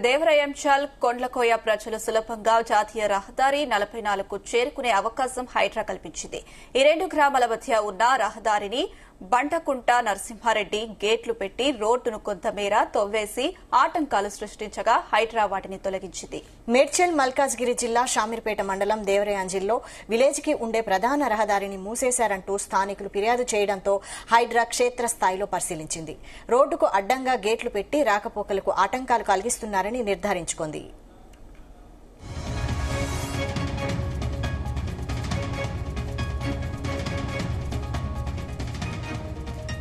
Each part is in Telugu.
దేవరయంచాల్ కొండ్లకోయ ప్రజలు సులభంగా జాతీయ రహదారి 44కు చేరుకునే అవకాశం హైడ్రా కల్పించింది. ఈ రెండు గ్రామాల మధ్య ఉన్న రహదారిని బంటకుంట నరసింహారెడ్డి గేట్లు పెట్టి రోడ్డును కొంతమేర తవ్వేసి ఆటంకాలు సృష్టించగా హైడ్రా వాటిని తొలగించింది. మేడ్చల్ మల్కాజ్గిరి జిల్లా షామీర్పేట మండలం దేవరయాంజిల్లో విలేజ్ కి ఉండే ప్రధాన రహదారిని మూసేశారంటూ స్థానికులు ఫిర్యాదు చేయడంతో హైడ్రా క్షేత్రస్థాయిలో పరిశీలించింది. రోడ్డుకు అడ్డంగా గేట్లు పెట్టి రాకపోకలకు ఆటంకాలు కలిగిస్తున్నారని నిర్ధారించుకుంది.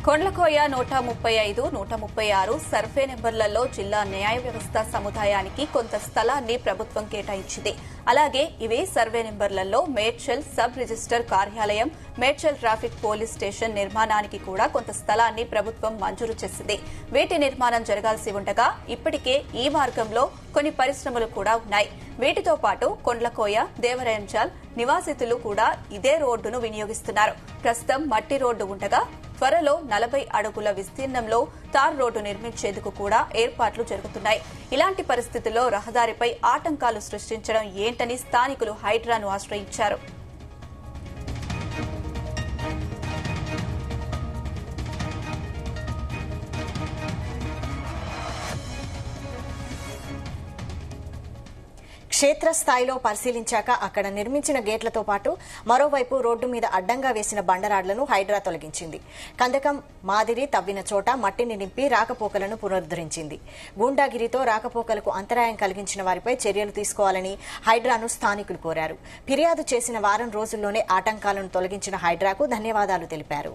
కొండ్లకోయ 135, 136 సర్వే నెంబర్లలో జిల్లా న్యాయ వ్యవస్థ సముదాయానికి కొంత స్థలాన్ని ప్రభుత్వం కేటాయించింది. అలాగే ఇవే సర్వే నెంబర్లలో మేడ్చల్ సబ్ రిజిస్టర్ కార్యాలయం, మేడ్చల్ ట్రాఫిక్ పోలీస్ స్టేషన్ నిర్మాణానికి కూడా కొంత స్థలాన్ని ప్రభుత్వం మంజూరు చేసింది. వీటి నిర్మాణం జరగాల్సి ఉండగా ఇప్పటికే ఈ మార్గంలో కొన్ని పరిశ్రమలు కూడా ఉన్నాయి. వీటితో పాటు కొండ్లకోయ, దేవరయంచాల్ నివాసితులు కూడా ఇదే రోడ్డును వినియోగిస్తున్నారు. ప్రస్తుతం మట్టి రోడ్డు ఉండగా త్వరలో 40 అడుగుల విస్తీర్ణంలో తార్ రోడ్డు నిర్మించేందుకు కూడా ఏర్పాట్లు జరుగుతున్నాయి. ఇలాంటి పరిస్థితుల్లో రహదారిపై ఆటంకాలు సృష్టించడం ఏంటని స్థానికులు హైడ్రాను ఆశ్రయించారు. క్షేత్రస్థాయిలో పరిశీలించాక అక్కడ నిర్మించిన గేట్లతో పాటు మరోవైపు రోడ్డు మీద అడ్డంగా వేసిన బండరాడ్లను హైడ్రా తొలగించింది. కందకం మాదిరి తవ్విన చోట మట్టిని నింపి రాకపోకలను పునరుద్దరించింది. గూండాగిరితో రాకపోకలకు అంతరాయం కలిగించిన వారిపై చర్యలు తీసుకోవాలని హైడ్రాను స్థానికులు కోరారు. ఫిర్యాదు చేసిన వారం రోజుల్లోనే ఆటంకాలను తొలగించిన హైడ్రాకు ధన్యవాదాలు తెలిపారు.